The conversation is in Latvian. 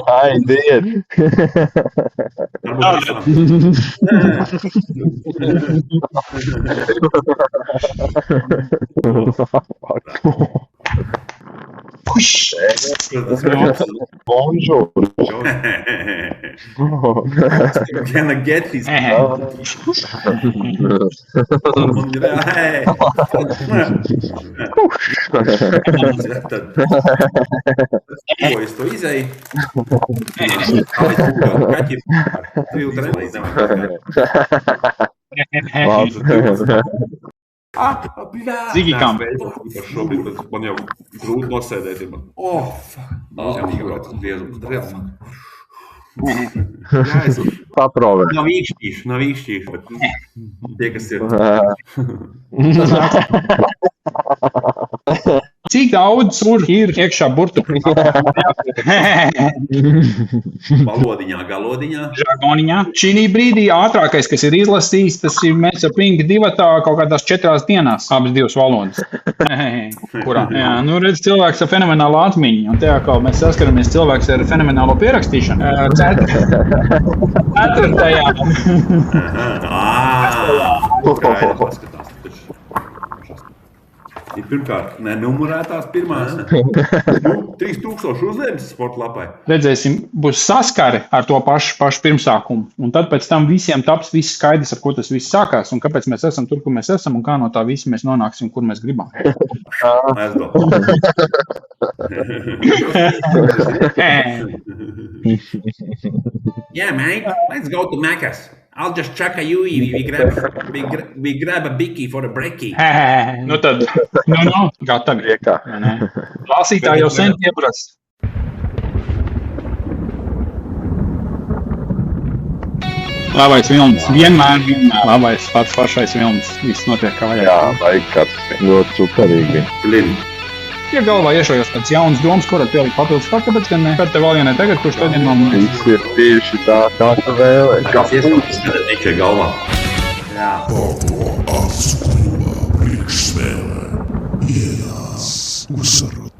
Aiziet! Bonjour! Gonna get his Ko es to izēju? Kaķi filtrē līdz Zigikam. Šobrīd man jau grūti nosēdēt. Paprovē. Nav īkšķīši, bet tie, kas ir. Cik daudz tur ir iekšā burtu? Valodiņā, galodiņā. Žargoniņā. Šī brīdī ātrākais, kas ir izlasījis, tas ir mēs ar Pink divatā kaut kādās 4 dienās, abas 2 valodas. Kurā? Jā, nu redz cilvēks ar fenomenālu atmiņu, un te atkal mēs saskaramies cilvēks ar fenomenālo pierakstīšanu. 4. Pirmkārt, nenumurētās pirmās. 3000 uzlēmas sporta lapai. Redzēsim, būs saskare ar to pašu pirmsākumu. Un tad pēc tam visiem taps viss skaidrs, ar ko tas viss sākās. Un kāpēc mēs esam tur, kur mēs esam, un kā no tā visi mēs nonāksim, kur mēs gribam. Yeah, mate, let's go to Macca's. I'll just chuck a Yui. We grab a Bicky for a brekkie. Nu tad, gatavi. Lasītāji jau sen pieprast. Labais vilnis. Vienmēr. Labais pašais vilnis. Viss notiek kā vajag. Jā, laikats. Ļoti superīgi. Blin. Ja galvā iešojos pēc jaunas domas, kurat pielikt papildus faktu, tāpēc, ka ne. Bet te vēl vienai tagad, kurš tad ir nominēts. Viss ir tieši tā, kā tu vēlēji. Kas iespējams tikai galvā. Jā. Pāpo apskruva priekšspēlē. Ienāc uzsarot